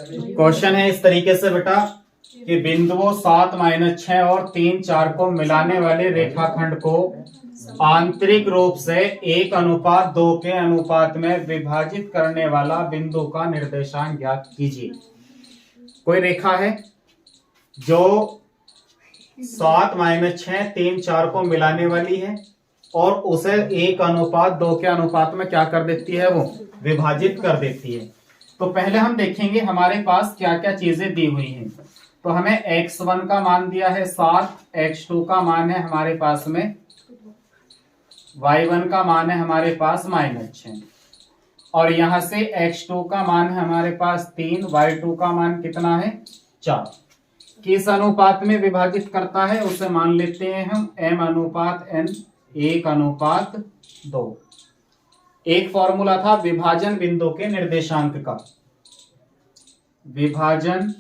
Question है इस तरीके से बेटा कि बिंदुओं 7, -6 और 3, 4 को मिलाने वाले रेखाखंड को आंतरिक रूप से 1:2 के अनुपात में विभाजित करने वाला बिंदु का निर्देशांक ज्ञात कीजिए। कोई रेखा है जो 7, -6, 3, 4 को मिलाने वाली है और उसे 1:2 के अनुपात में क्या कर देती है, वो विभाजित कर देती है। तो पहले हम देखेंगे हमारे पास क्या क्या चीजें दी हुई हैं। तो हमें x1 का मान दिया है 7, x2 का मान है हमारे पास में, y1 का मान है हमारे पास -6 और यहां से x2 का मान है हमारे पास 3, y2 का मान कितना है 4। किस अनुपात में विभाजित करता है उसे मान लेते हैं हम m/n 1:2। एक फॉर्मूला था विभाजन बिंदु के निर्देशांक का। विभाजन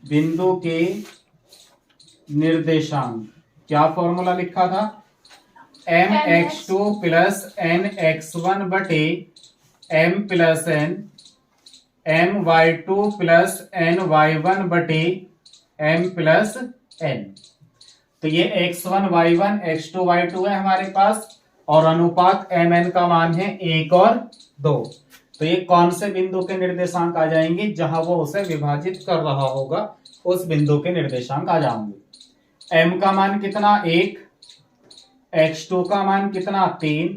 बिंदु के निर्देशांक क्या फॉर्मूला लिखा था, mx2 प्लस nx1 बटे m plus n, my2 plus ny1 बटे m प्लस n। तो ये x1 y1 x2 y2 है हमारे पास और अनुपात mn का मान है 1 और 2। तो ये कौन से बिंदु के निर्देशांक आ जाएंगे, जहां वो उसे विभाजित कर रहा होगा उस बिंदु के निर्देशांक आ जाएंगे। m का मान कितना 1, x2 का मान कितना 3,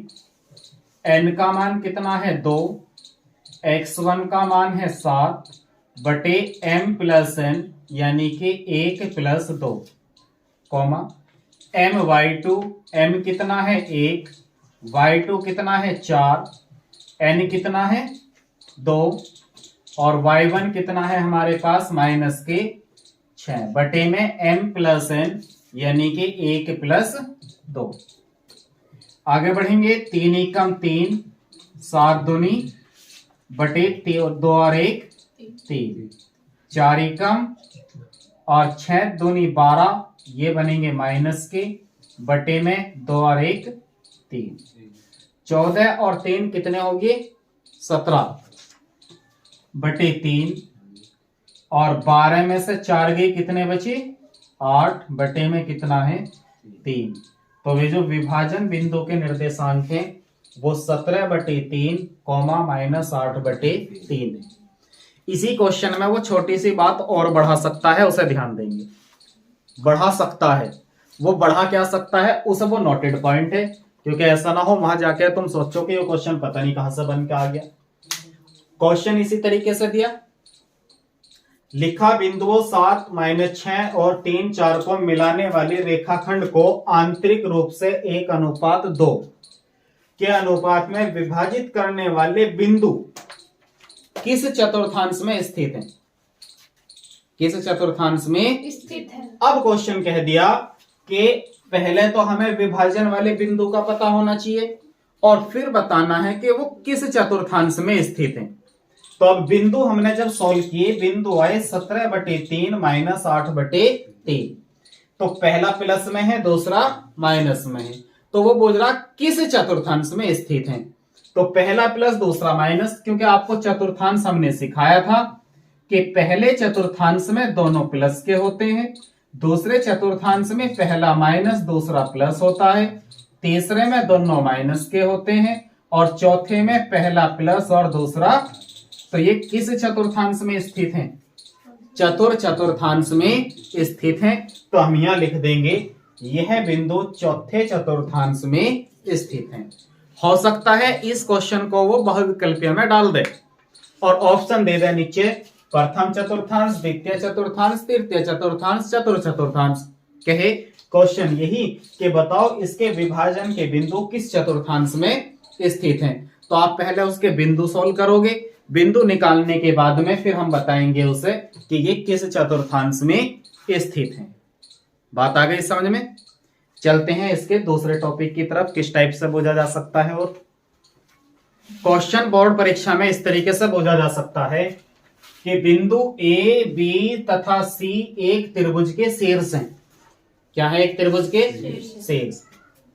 n का मान कितना है 2, x1 का मान है 7 बटे m प्लस n यानी कि 1 प्लस 2, कॉमा my2, m कितना है 1, y2 कितना है 4, n कितना है 2 और y1 कितना है हमारे पास -6 बटे में m प्लस n यानी कि 1 प्लस 2। आगे बढ़ेंगे, 3 एकम 3, 7 दूनी बटे 2 और 1 3, 4 एकम और 6 दूनी 12, ये बनेंगे माइनस के बटे में 2 और 1 3, 14 और 3 कितने होंगे 17 बटे 3 और 12 में से 4 गई कितने बचे 8 बटे में कितना है 3। तो वे जो विभाजन बिंदु के निर्देशांक हैं वो 17 बटे 3 कॉमा -8 बटे 3 है। इसी क्वेश्चन में वो छोटी सी बात और बढ़ा सकता है, उसे ध्यान देंगे। बढ़ा सकता है, वो बढ़ा क्या सकता है उसे वो नोटेड पॉइंट है, क्योंकि ऐसा ना हो वहां जाके तुम सोचो कि ये क्वेश्चन पता नहीं कहां से बन के आ गया। क्वेश्चन इसी तरीके से दिया, लिखा बिंदुओं 7, -6 और 3, 4 को मिलाने वाले रेखाखंड को आंतरिक रूप से 1:2 के अनुपात में विभाजित करने वाले बिंदु किस चतुर्थांश में स्थित है, किस चतुर्थांश में स्थित है। अब क्वेश्चन कह दिया कि पहले तो हमें विभाजन वाले बिंदु का पता होना चाहिए और फिर बताना है कि वो किस चतुर्थांश में स्थित है। तो अब बिंदु हमने जब सॉल्व किए, बिंदु आए 17 बटे 3 -8 बटे 3। तो पहला प्लस में है, दूसरा माइनस में है, तो वो बोल रहा किस चतुर्थांश में स्थित है। तो पहला प्लस दूसरा माइनस, क्योंकि आपको चतुर्थांश हमने सिखाया था कि पहले चतुर्थांश में दोनों प्लस के होते हैं, दूसरे चतुर्थांश में पहला माइनस दूसरा प्लस होता है, तीसरे में दोनों माइनस के होते हैं और चौथे में पहला प्लस और दूसरा। तो ये किस चतुर्थांश में स्थित है, चतुर्थांश में स्थित है। तो हम यहां लिख देंगे यह बिंदु चौथे चतुर्थांश में स्थित है। हो सकता है इस क्वेश्चन को वो बहुविकल्पीय में डाल दे और ऑप्शन दे दे नीचे प्रथम चतुर्थांश, द्वितीय चतुर्थांश, तृतीय चतुर्थांश, चतुर्थ चतुर्थांश। कहे क्वेश्चन यही कि बताओ इसके विभाजन के बिंदु किस चतुर्थांश में स्थित हैं। तो आप पहले उसके बिंदु सॉल्व करोगे, बिंदु निकालने के बाद में फिर हम बताएंगे उसे कि ये किस चतुर्थांश में स्थित है। बात आ गई समझ में। चलते हैं इसके दूसरे टॉपिक की तरफ, किस टाइप से पूछा जा सकता है। और क्वेश्चन बोर्ड परीक्षा में इस तरीके से पूछा जा सकता है कि बिंदु ए, बी तथा सी एक त्रिभुज के शीर्ष हैं। क्या है, एक त्रिभुज के शीर्ष।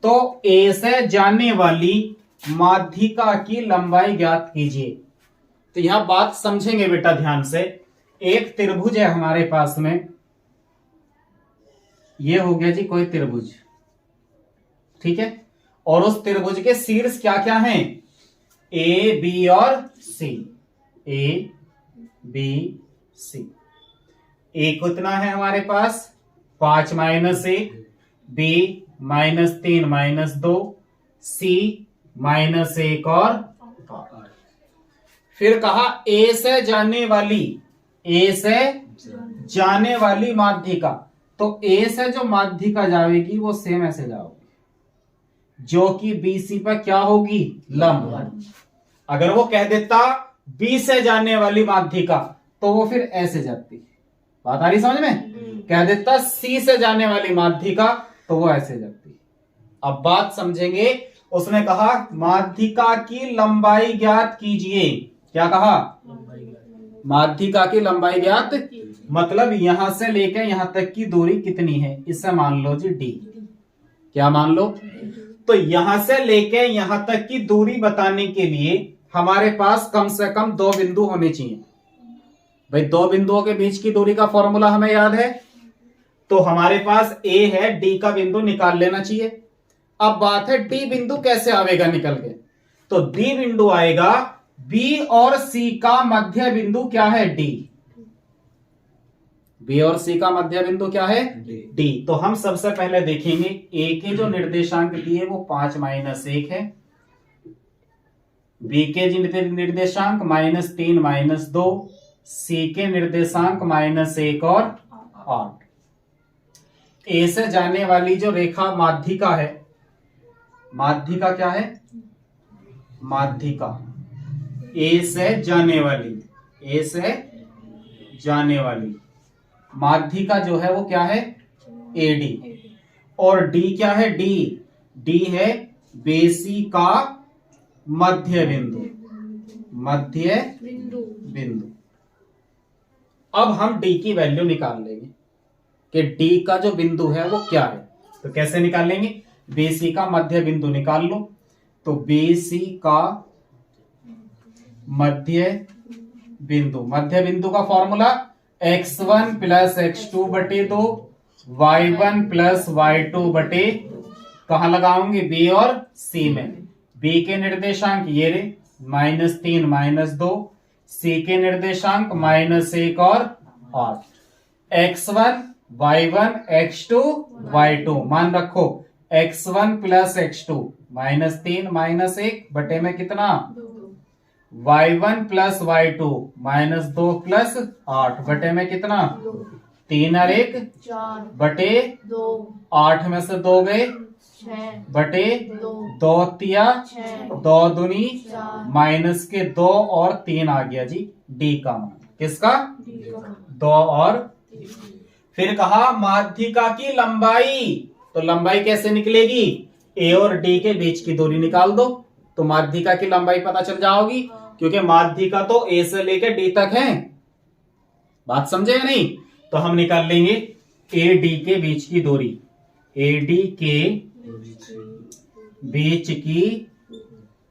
तो ए से जाने वाली माध्यिका की लंबाई ज्ञात कीजिए। तो यहां बात समझेंगे बेटा ध्यान से। एक त्रिभुज है हमारे पास में, ये हो गया जी कोई त्रिभुज, ठीक है। और उस त्रिभुज के शीर्ष क्या क्या हैं, ए बी और सी, ए बी सी। ए कितना है हमारे पास 5 माइनस 1, बी -3 -2, सी -1 और 8। फिर कहा ए से जाने वाली, ए से जाने वाली माध्यिका, तो ए से जो माध्यिका जाएगी वो सेम ऐसे जाओगी जो कि बीसी पर क्या होगी, लंब। अगर वो कह देता बी से जाने वाली माध्यिका तो वो फिर ऐसे जाती, बात आ रही समझ में। कह देता सी से जाने वाली माध्यिका तो वो ऐसे जाती। अब बात समझेंगे। उसने कहा माध्यिका की लंबाई ज्ञात कीजिए। क्या कहा, माध्यिका की लंबाई ज्ञात, मतलब यहां से लेकर यहां तक की दूरी कितनी है, इसे मान लो जी डी। क्या मान लो, तो यहां से लेकर यहां तक की दूरी बताने के लिए हमारे पास कम से कम 2 बिंदु होने चाहिए। भाई 2 बिंदुओं के बीच की दूरी का फॉर्मूला हमें याद है, तो हमारे पास ए है, डी का बिंदु निकाल लेना चाहिए। अब बात है डी बिंदु कैसे आवेगा निकल के, तो डी बिंदु आएगा बी और सी का मध्य बिंदु क्या है, डी। बी और सी का मध्य बिंदु क्या है, डी। तो हम सबसे पहले देखेंगे ए के जो निर्देशांक दिए वो 5 - 1 है, बी के निर्देशांक -3 -2, सी के निर्देशांक -1 और 8। ए से जाने वाली जो रेखा माध्यिका है, माध्यिका क्या है, माध्यिका ए से जाने वाली, ए से जाने वाली माध्यिका जो है वो क्या है, एडी। और डी क्या है, डी है बेसी का मध्य बिंदु, मध्य बिंदु। अब हम डी की वैल्यू निकाल लेंगे कि डी का जो बिंदु है वो क्या है। तो कैसे निकालेंगे, बेसी का मध्य बिंदु निकाल लो। तो बेसी का मध्य बिंदु, मध्य बिंदु का फॉर्मूला x1 + x2 बटे 2, y1 + y2 बटे, कहां लगाऊंगी, बी और सी में। बी के निर्देशांक ये रे -3 -2, सी के निर्देशांक -1 और 8। x1 y1 x2 y2 मान रखो, x1 + x2 -3 -1 बटे में कितना, y1 + y2 -2 + 8 बटे में कितना, 3 और 1 बटे 2, 8 में से 2 गए बटे 2 तिया 2 दूनी माइनस के 2 और 3 आ गया जी डी का मान। किसका, 2 और। फिर कहा माध्यिका की लंबाई, तो लंबाई कैसे निकलेगी, ए और डी के बीच की दूरी निकाल दो तो माध्यिका की लंबाई पता चल जाओगी, क्योंकि माध्यिका तो ए से लेकर डी तक है। बात समझे या नहीं, तो हम निकाल लेंगे ए डी के बीच की दूरी, ए डी के बीच की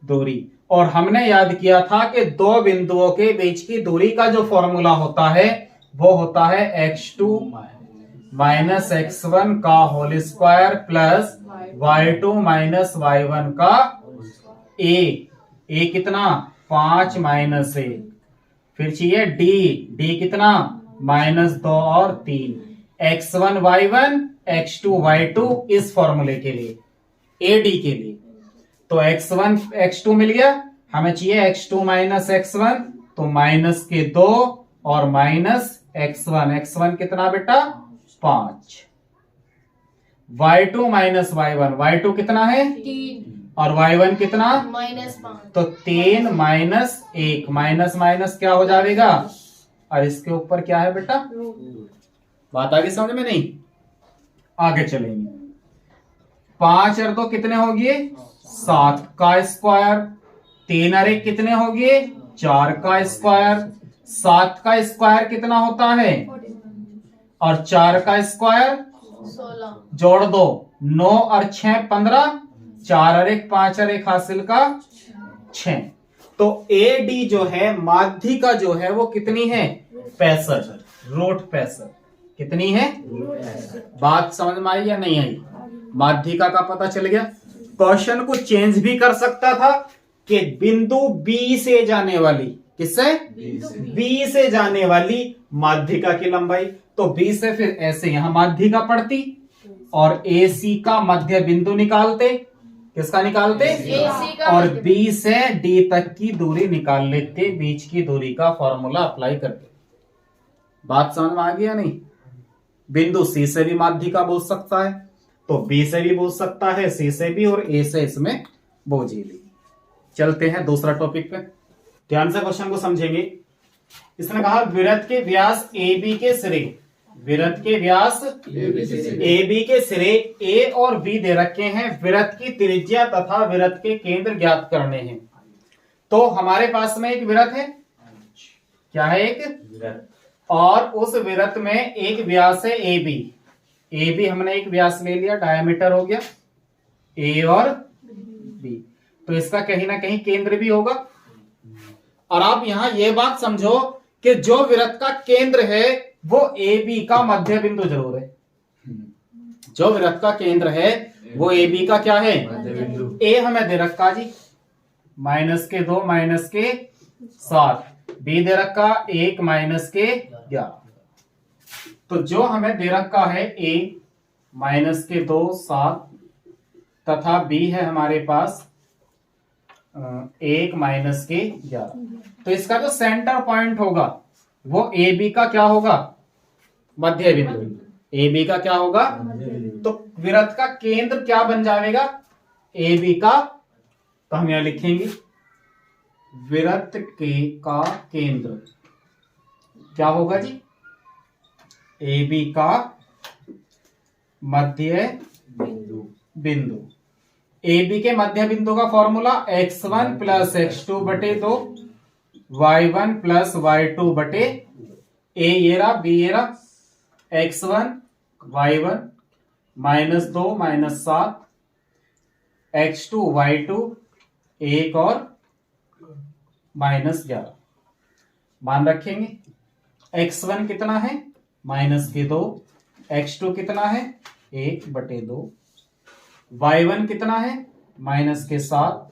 दूरी। और हमने याद किया था कि 2 बिंदुओं के बीच की दूरी का जो फॉर्मूला होता है वो होता है x2 - x1 का whole square plus y2 - y1 का ए कितना 5 - 1, फिर चाहिए डी कितना -2 और 3, x1 y1 x2 y2 इस फॉर्मूले के लिए, एडी के लिए। तो x1 x2 मिल गया, हमें चाहिए x2 - x1, तो माइनस के 2 और माइनस x1 कितना बेटा 5, y2 - y1, y2 कितना है 3 और y1 कितना -5, तो 3 - 1 माइनस क्या हो जाएगा, और इसके ऊपर क्या है बेटा, बात आगे समझ में नहीं, आगे चलेंगे। 5 और 2 कितने हो गए 7 का स्क्वायर, 3 और 1 कितने हो गए 4 का स्क्वायर, 7 का स्क्वायर कितना होता है और 4 का स्क्वायर 16, जोड़ दो 9 और 6 15, 4 और 1 5 और 1 हासिल का 6। तो AD जो है माध्यिका जो है वो कितनी है 65 रूट 65 कितनी है बात समझ में आई या नहीं आई माध्यिका का पता चल गया क्वेश्चन को चेंज भी कर सकता था कि बिंदु B से जाने वाली किससे B से जाने वाली माध्यिका की लंबाई तो B से फिर ऐसे यहां माध्यिका पड़ती और AC का मध्य बिंदु निकालते किसका निकालते और B से D तक की दूरी निकाल लेते बीच की दूरी का फॉर्मूला अप्लाई करके बात समझ में आ गई या नहीं बिंदु C से भी माध्यिका बोल सकता है तो B से भी बोल सकता है C से भी और A से इसमें बोझी ली चलते हैं दूसरा टॉपिक पे ध्यान से क्वेश्चन को समझेंगे इसने कहा वृत्त के व्यास AB के सिरे वृत्त के व्यास AB के सिरे A और B दे रखे हैं वृत्त की त्रिज्या तथा वृत्त के केंद्र ज्ञात करने हैं तो हमारे पास में एक वृत्त है क्या है एक और उस वृत्त में एक व्यास है AB हमने एक व्यास ले लिया डायमीटर हो गया A और B तो इसका कहीं ना कहीं केंद्र भी होगा और आप यहां यह बात समझो कि जो वृत्त का केंद्र है वो AB का मध्य बिंदु जरूर है जो वृत्त का केंद्र है वो AB का क्या है A हमें दे रखा जी -2 -7 B दे रखा 1 -11 तो जो हमें दे रखा है A -2 7 तथा B है हमारे पास 1 -11 तो इसका जो सेंटर पॉइंट होगा वो AB का क्या होगा मध्य बिंदु AB का क्या होगा तो वृत्त का केंद्र क्या बन जाएगा AB का तो हम यहां लिखेंगे वृत्त का केंद्र क्या होगा जी AB का मध्य बिंदु AB के मध्य बिंदु का फॉर्मूला x1 + x2 बटे 2 y1 + y2 बटे A ये रहा B ये रहा x1 y1 -2 -7 x2 y2 1 और -11 मान रखेंगे x1 कितना है -2 x2 कितना है 1 बटे 2 y1 कितना है -7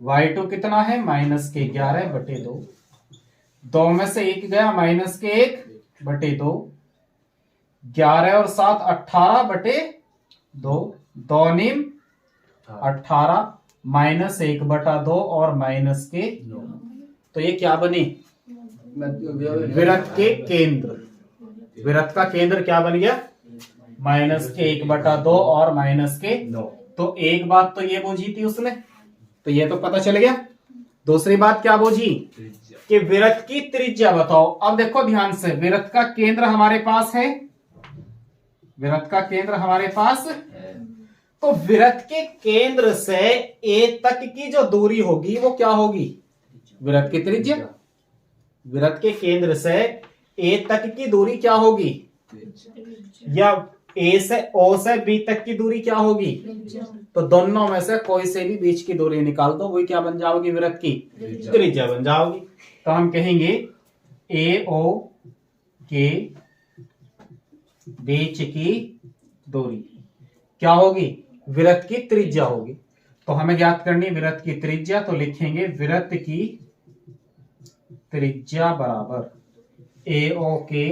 y2 कितना है -11 बटे 2 2 में से 1 गया -1 बटे 2 11 और 7 18 बटे 2 2 निम 18 -1 बटा 2 और -9 तो ये क्या बने वृत्त के केंद्र वृत्त का केंद्र क्या बन गया -1 बटा 2 और -9 तो एक बात तो ये बूझी थी उसने तो ये तो पता चल गया दूसरी बात क्या बूझी कि वृत्त की त्रिज्या बताओ अब देखो ध्यान से वृत्त का केंद्र हमारे पास है वृत्त का केंद्र हमारे पास तो वृत्त के केंद्र से A तक की जो दूरी होगी वो क्या होगी वृत्त की त्रिज्या वृत्त के केंद्र से A तक की दूरी क्या होगी या A से O से B तक की दूरी क्या होगी तो दोनों में से कोई से भी बीच की दूरी निकाल दो वही क्या बन जाओगी वृत्त की त्रिज्या बन जाओगी तो हम कहेंगे AO के बीच की दूरी क्या होगी वृत्त की त्रिज्या होगी तो हमें ज्ञात करनी वृत्त की त्रिज्या तो लिखेंगे वृत्त की त्रिज्या बराबर AO के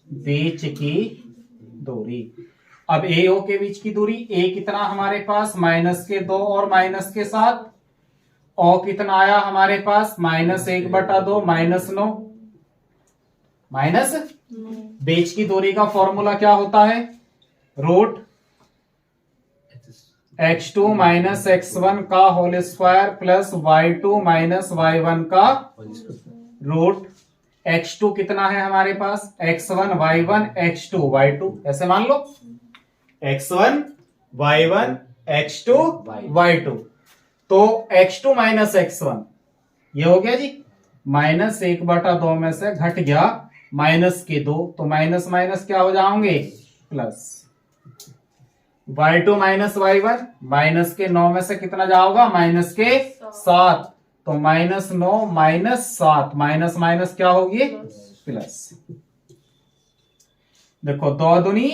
बीच की दूरी अब AO के बीच की दूरी A कितना हमारे पास -2 और -7 O कितना आया हमारे पास -1 बटा 2 -9 माइनस बीच की दूरी का फॉर्मूला क्या होता है रूट x2 - x1 का whole square plus y2 - y1 का रूट x2 कितना है हमारे पास x1 y1 x2 y2 ऐसे मान लो x1 y1 x2 y2 तो x2 - x1 ये हो गया जी -1 बटा 2 में से घट गया -2 तो माइनस माइनस क्या हो जाओगे प्लस y2 - y1 -9 में से कितना जाओगा -7 तो -9 -7 माइनस माइनस क्या होगी प्लस। देखो 2 दूनी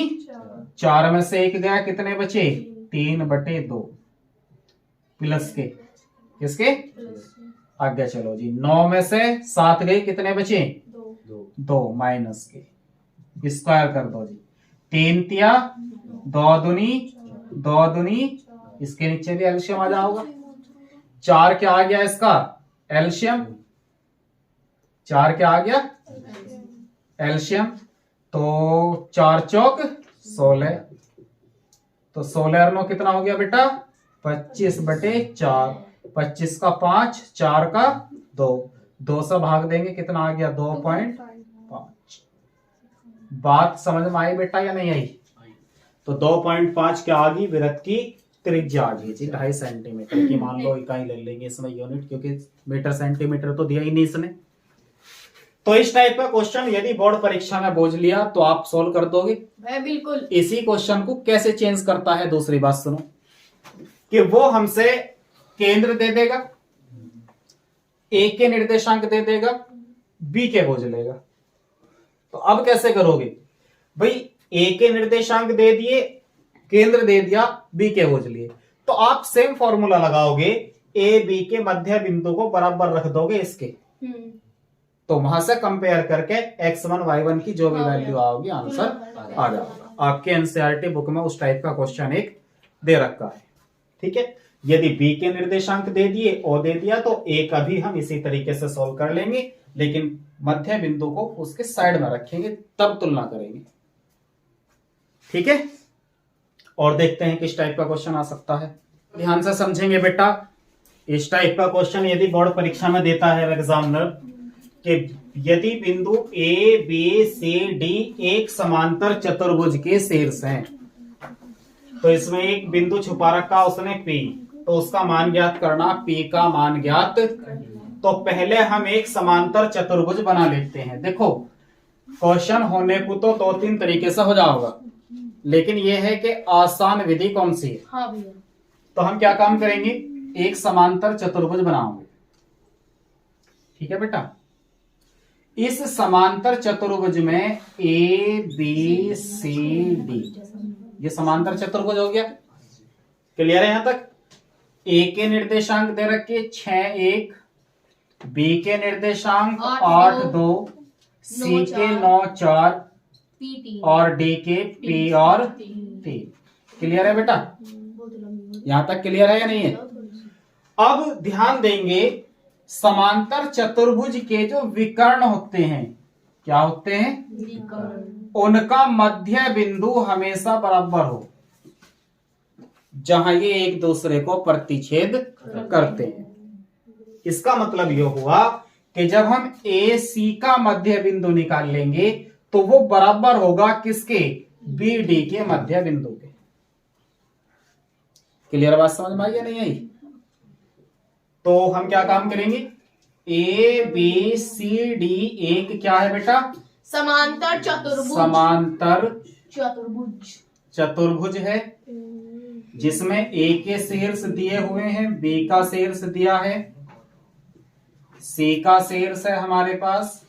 4 में से 1 गया, कितने बचे 3/2 प्लस के किसके आगे। चलो जी 9 में से 7 गई, कितने बचे 2 माइनस के स्क्वायर कर दो जी। 3 तिया 2 दूनी इसके नीचे भी एल्शियम आ जाओगा। 4 क्या आ गया इसका एल्शियम, 4 क्या आ गया एल्शियम। तो 4 चौक 16, तो 16 9 कितना हो गया बेटा 25/4। 25 का 5, 4 का 2, 2 से भाग देंगे कितना आ गया 2.5। बात समझ में आई बेटा या नहीं आई? तो 2.5 क्या आ गई वृत्त की त्रिज्या आ गई जी 2.5 सेंटीमीटर की। मान लो इकाई ले लेंगे इसमें यूनिट, क्योंकि मीटर सेंटीमीटर तो दिया ही नहीं इसने। तो इस टाइप का क्वेश्चन यदि बोर्ड परीक्षा में बोझ लिया तो आप सोल्व कर दोगे बिल्कुल। इसी क्वेश्चन को कैसे चेंज करता है, दूसरी बात सुनो कि वो हमसे केंद्र दे देगा, ए के निर्देशांक दे देगा, बी के बोझ लेगा। तो अब कैसे करोगे भाई, ए के निर्देशांक दे दिए, केंद्र दे दिया, बी के बोझ लिए, तो आप सेम फॉर्मूला लगाओगे, ए बी के मध्य बिंदु को बराबर रख दोगे इसके, तो वहां से कंपेयर करके x1 y1 की जो भी वैल्यू आओगी आंसर आ जाएगा। आपके एनसीईआरटी बुक में उस टाइप का क्वेश्चन एक दे रखा है। ठीक है, यदि b के निर्देशांक दे दिए, o दे दिया, तो a का भी हम इसी तरीके से सॉल्व कर लेंगे, लेकिन मध्य बिंदु को उसके साइड में रखेंगे, तब तुलना करेंगे। ठीक है, और देखते हैं किस टाइप का क्वेश्चन आ सकता है। ध्यान से समझेंगे बेटा, इस टाइप का क्वेश्चन यदि बोर्ड परीक्षा में देता है एग्जामिनर कि यदि बिंदु ए बी सी डी एक समांतर चतुर्भुज के शीर्ष हैं, तो इसमें एक बिंदु छुपा रखा उसने P, तो उसका मान ज्ञात करना, P का मान ज्ञात। तो पहले हम एक समांतर चतुर्भुज बना लेते हैं। देखो क्वेश्चन होने को तो 2-3 तरीके से हो जाएगा, लेकिन यह है कि आसान विधि कौन सी है। हाँ भैया। तो हम क्या काम करेंगे, एक समांतर चतुर्भुज बनाओगे। ठीक है बेटा, इस समांतर चतुर्भुज में ए बी सी डी, ये समांतर चतुर्भुज हो गया। क्लियर है यहां तक? ए के निर्देशांक दे रखे 6 1, बी के निर्देशांक 8 2, सी के 9 4 और डी के पी और 3। क्लियर है बेटा? यहां तक क्लियर है या नहीं है? अब ध्यान देंगे, समांतर चतुर्भुज के जो विकर्ण होते हैं, क्या होते हैं, उनका मध्य बिंदु हमेशा बराबर हो, जहां ये एक दूसरे को प्रतिच्छेद करते हैं। इसका मतलब यह हुआ कि जब हम ए सी का मध्य बिंदु निकाल लेंगे तो वो बराबर होगा किसके, बी डी के मध्य बिंदु के। क्लियर बात समझ में आई या नहीं आई? तो हम क्या काम करेंगे, ए बी सी डी एक क्या है बेटा, समांतर चतुर्भुज। समांतर चतुर्भुज है, जिसमें ए के शीर्ष दिए हुए हैं, बी का शीर्ष दिया है, सी का शीर्ष है हमारे पास,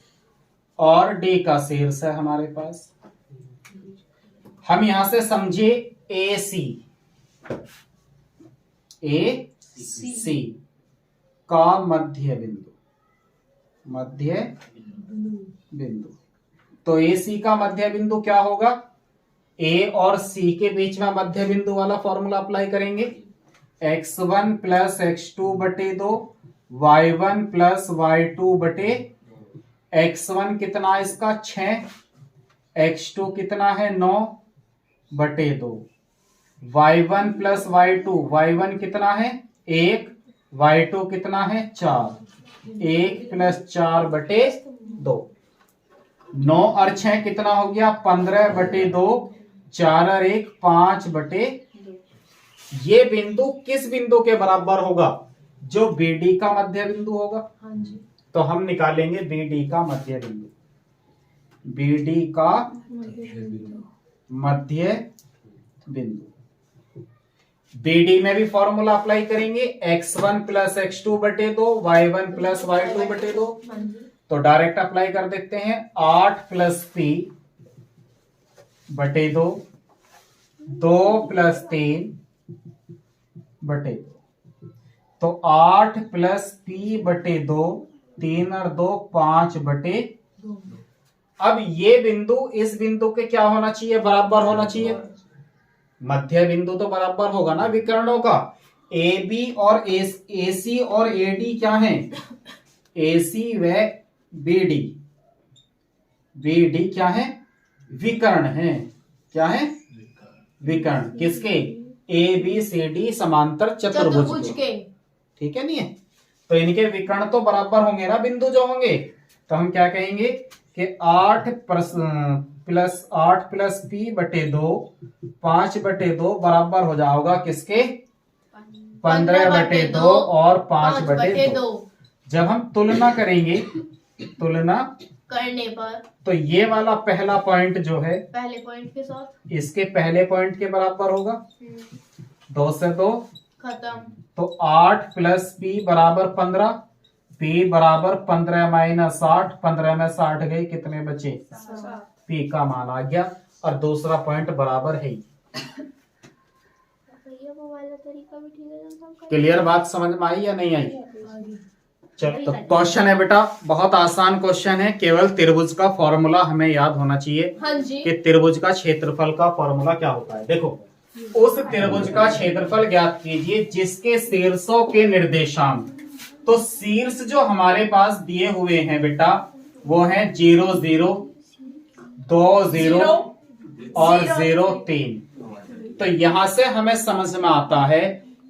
और डी का शीर्ष है हमारे पास। हम यहां से समझे ए सी का मध्य बिंदु। तो ए सी का मध्य बिंदु क्या होगा, ए और सी के बीच में मध्य बिंदु वाला फॉर्मूला अप्लाई करेंगे, x1 plus x2/2 y1 plus y2/, x1 कितना है इसका 6, x2 कितना है 9/2, y1 प्लस y2, y1 कितना है 1, y2 कितना है 4, 1 प्लस 4/2, 9 और 6 कितना हो गया 15/2, 4 और 1 5/2। ये बिंदु किस बिंदु के बराबर होगा, जो बीडी का मध्य बिंदु होगा। हाँ जी। तो हम निकालेंगे बीडी का मध्य बिंदु, बीडी का मध्य बिंदु। BD में भी फॉर्मूला अप्लाई करेंगे, x1 प्लस x2 बटे 2, y1 प्लस y2 बटे 2। हाँ जी। तो डायरेक्ट अप्लाई कर देते हैं, 8 प्लस p बटे 2, 2 प्लस 3 बटे 2। तो 8 प्लस p बटे 2, 3 और 2 5 बटे। अब ये बिंदु इस बिंदु के क्या होना चाहिए, बराबर होना चाहिए। मध्य बिंदु तो बराबर होगा ना विकर्णों का। AB और AC और AD क्या है, AC व BD। BD क्या है, विकर्ण है। क्या है, विकर्ण। किसके, ABCD समांतर चतुर्भुज के। ठीक है नहीं है, तो इनके विकर्ण तो बराबर होंगे ना बिंदु जो होंगे। तो हम क्या कहेंगे कि 8 प्लस p बटे 2, 5 बटे 2 बराबर हो जाएगा किसके, 15 बटे 2 और 5 बटे 2। जब हम तुलना करेंगे, तुलना करने पर तो ये वाला पहला पॉइंट जो है पहले पॉइंट के साथ इसके पहले पॉइंट के बराबर होगा। 2 से 2 खत्म। तो 8 प्लस p बराबर 15, p बराबर 15 माइनस 8, 15 में 60 गई, कितने बचे, p का मान आ गया। और दूसरा पॉइंट बराबर है। क्लियर बात समझ में आई या नहीं आई। चलो तो क्वेश्चन है बेटा, बहुत आसान क्वेश्चन है, केवल त्रिभुज का फॉर्मूला हमें याद होना चाहिए। हाँ जी। कि त्रिभुज का क्षेत्रफल का फॉर्मूला क्या होता है। देखो, उस त्रिभुज का क्षेत्रफल ज्ञात कीजिए जिसके शीर्षों के निर्देशांक, तो शीर्ष जो हमारे पास दिए हुए हैं बेटा वो है 0 0, 2 0 और 0 3। तो यहां से हमें समझ में आता है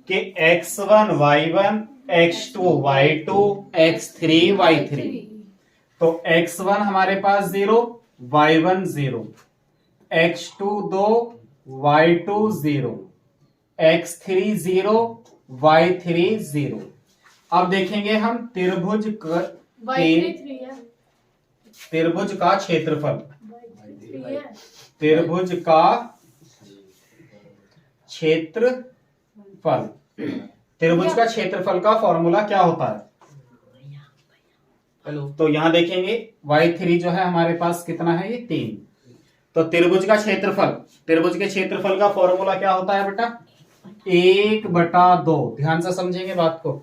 कि x1 y1, x2 y2, x3 y3। तो x1 हमारे पास 0, y1 0, x2 2, y2 0, x3 0, y3 0। अब देखेंगे हम त्रिभुज त्रिभुज का क्षेत्रफल, त्रिभुज का क्षेत्रफल। त्रिभुज का क्षेत्रफल का फॉर्मूला क्या होता है। तो यहां देखेंगे y3 जो है हमारे पास कितना है, ये 3। तो त्रिभुज का क्षेत्रफल, त्रिभुज के क्षेत्रफल का फॉर्मूला क्या होता है बेटा, 1/2। ध्यान से समझेंगे बात को,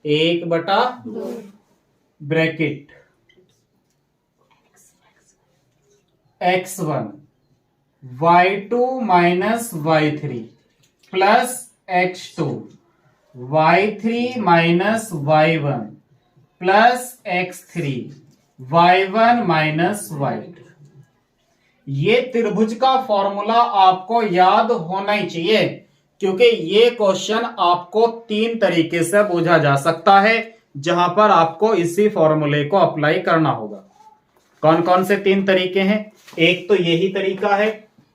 1/2 bracket x1 y2 minus y3 plus x2 y3 minus y1 plus x3 y1 minus y2। ये त्रिभुज का फॉर्मूला आपको याद होना ही चाहिए, क्योंकि ये क्वेश्चन आपको 3 तरीके से पूछा जा सकता है, जहां पर आपको इसी फॉर्मूले को अप्लाई करना होगा। कौन कौन से 3 तरीके हैं। एक तो यही तरीका है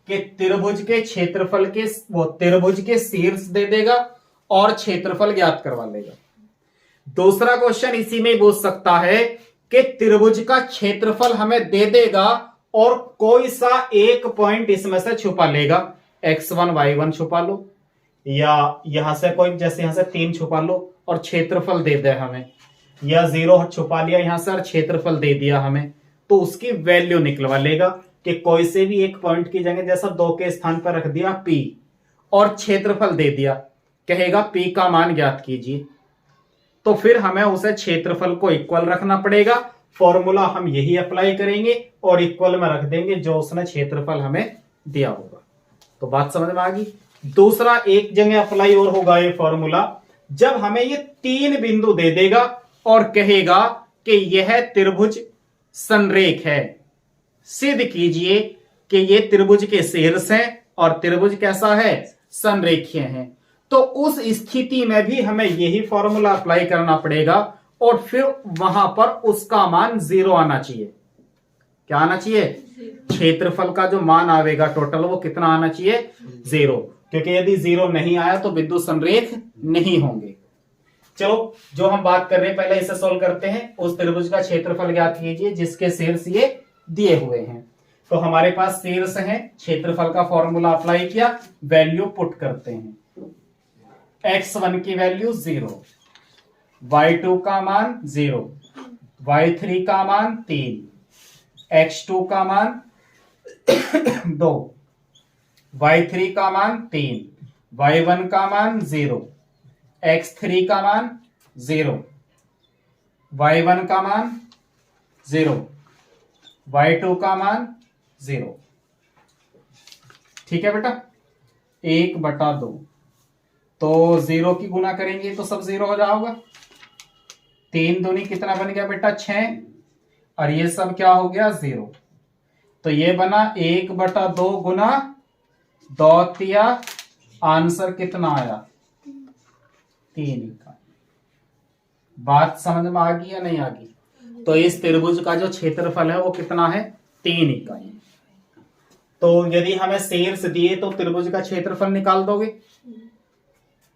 कि त्रिभुज के क्षेत्रफल के वो त्रिभुज के शीर्ष दे देगा और क्षेत्रफल ज्ञात करवा लेगा। दूसरा क्वेश्चन इसी में पूछ सकता है कि त्रिभुज का क्षेत्रफल हमें दे देगा और कोई सा एक पॉइंट इसमें से छुपा लेगा, x1 y1 छुपा लो, या यहां से कोई, जैसे यहां से 3 छुपा लो और क्षेत्रफल दे दे हमें, या 0 छुपा लिया यहां से और क्षेत्रफल दे दिया हमें, तो उसकी वैल्यू निकलवा लेगा कि कोई से भी एक पॉइंट की जगह जैसा 2 के स्थान पर रख दिया p और क्षेत्रफल दे दिया, कहेगा p का मान ज्ञात कीजिए। तो फिर हमें उसे क्षेत्रफल को इक्वल रखना पड़ेगा। फॉर्मूला हम यही अप्लाई करेंगे और इक्वल में रख देंगे जो उसने क्षेत्रफल हमें दिया होगा। तो बात समझ में आ गई। दूसरा एक जगह अप्लाई और होगा ये फॉर्मूला, जब हमें ये 3 बिंदु दे देगा और कहेगा कि यह त्रिभुज संरेख है, सिद्ध कीजिए कि ये त्रिभुज के शीर्ष हैं और त्रिभुज कैसा है, संरेखीय है। तो उस स्थिति में भी हमें यही फॉर्मूला अप्लाई करना पड़ेगा और फिर वहां पर उसका मान 0 आना चाहिए। क्या आना चाहिए, क्षेत्रफल का जो मान आवेगा टोटल वो कितना आना चाहिए, 0, क्योंकि यदि 0 नहीं आया तो बिंदु संरेख नहीं होंगे। चलो जो हम बात कर रहे हैं पहले इसे सोल्व करते हैं। उस त्रिभुज का क्षेत्रफल ज्ञात कीजिए जिसके शीर्ष ये दिए हुए हैं। तो हमारे पास शीर्ष है, क्षेत्रफल का फॉर्मूला अप्लाई किया, वैल्यू पुट करते हैं। x1 की वैल्यू 0, y2 का मान 0, y3 का मान 3, x2 का मान 2, y3 का मान 3, y1 का मान 0, x3 का मान 0, y1 का मान 0, y2 का मान 0। ठीक है बेटा, 1/2, तो 0 की गुना करेंगे तो सब 0 हो जाएगा। 3 दूनी कितना बन गया बेटा 6, और ये सब क्या हो गया 0। तो ये बना 1/2 गुना 2 तिया, आंसर कितना आया 3 इकाई। बात समझ में आ गई या नहीं आ गई? तो इस त्रिभुज का जो क्षेत्रफल है वो कितना है 3 इकाई। तो यदि हमें शीर्ष दिए तो त्रिभुज का क्षेत्रफल निकाल दोगे?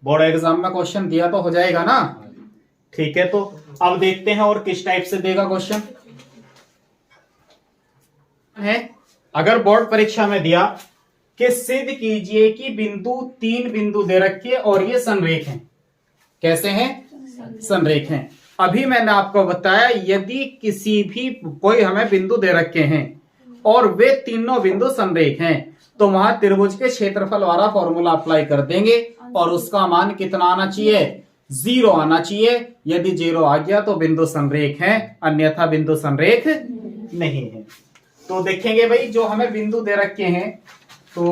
बोर्ड एग्जाम में क्वेश्चन दिया तो हो जाएगा ना। ठीक है, तो अब देखते हैं और किस टाइप से देगा क्वेश्चन है। अगर बोर्ड परीक्षा में दिया कि सिद्ध कीजिए कि बिंदु 3 बिंदु दे रखी है और ये संरेख हैं। कैसे हैं? संरेख हैं। अभी मैंने आपको बताया यदि किसी भी कोई हमें बिंदु दे रखे हैं और वे तीनों बिंदु संरेख हैं तो वहां त्रिभुज के क्षेत्रफल वाला फॉर्मूला अप्लाई कर देंगे और उसका मान कितना आना चाहिए 0 आना चाहिए। यदि 0 आ गया तो बिंदु संरेख है, अन्यथा बिंदु संरेख नहीं है। तो देखेंगे भाई जो हमें बिंदु दे रखे हैं तो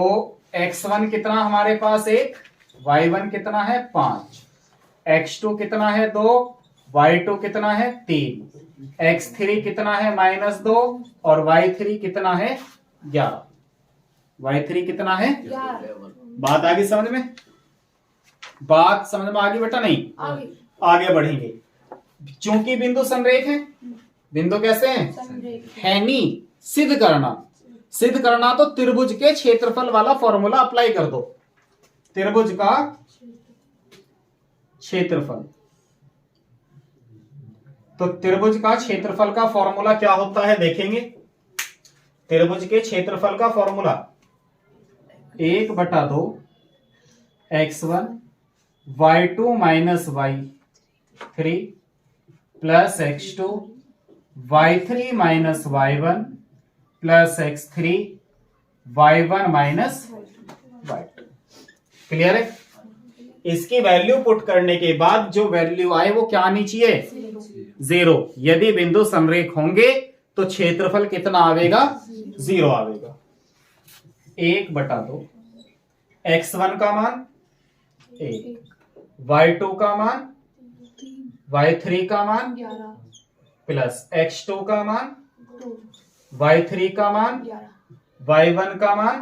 x1 कितना हमारे पास 1, y1 कितना है 5, x2 कितना है 2, y2 कितना है 3, x3 कितना है -2 और y3 कितना है 11। y3 कितना है 11। बात आगे समझ में? बात समझ में आगे बेटा? नहीं आगे बढ़ेंगे। चूंकि बिंदु संरेख है, बिंदु कैसे हैं है नहीं, सिद्ध करना तो त्रिभुज के क्षेत्रफल वाला फॉर्मूला अप्लाई कर दो। त्रिभुज का क्षेत्रफल, तो त्रिभुज का क्षेत्रफल का फॉर्मूला क्या होता है देखेंगे। त्रिभुज के क्षेत्रफल का formula 1/2 x1 y2 minus y3 plus x2 y3 minus y1 plus x3 y1 minus y2। Clear है? इसकी वैल्यू पुट करने के बाद जो वैल्यू आए वो क्या आनी चाहिए 0। यदि बिंदु संरेख होंगे तो क्षेत्रफल कितना आवेगा 0 आवेगा। 1/2 x1 का मान 1, y2 का मान, y3 का मान 11 प्लस x2 का मान, y3 का मान, y1 का मान,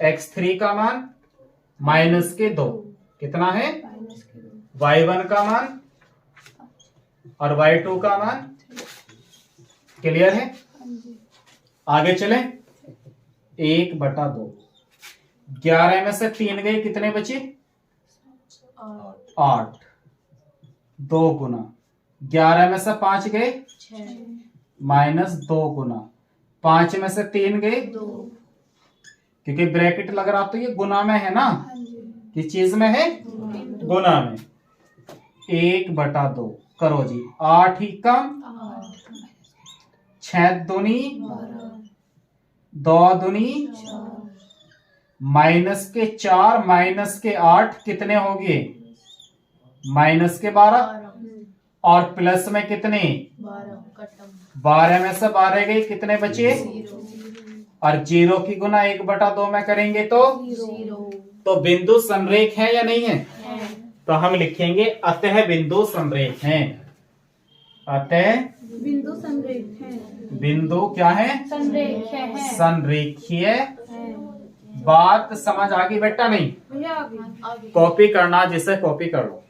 x3 का मान -2 कितना है y1 का मान और y2 का मान। क्लियर है? आगे चले। 1/2 11 में से 3 गए कितने बचे 8, 2 गुना 11 में से 5 गए -2 गुना 5 में से 3 गए 2, क्योंकि ब्रैकेट लग रहा तो ये गुना में है ना, किस चीज में है गुना में। 1/2 करो जी, 8 ही कम 6 दूनी 2 दूनी -4 -8 कितने हो गए -12 और प्लस में कितने 12 में से 12 गए कितने बचे और 0 की गुना 1/2 में करेंगे तो बिंदु संरेख है या नहीं है? तो हम लिखेंगे अतः बिंदु संरेख है। अतः बिंदु संरेख है। बिंदु क्या है संरेखीय। बात समझ आ गई बेटा? नहीं आगे कॉपी करना जिसे कॉपी कर लो।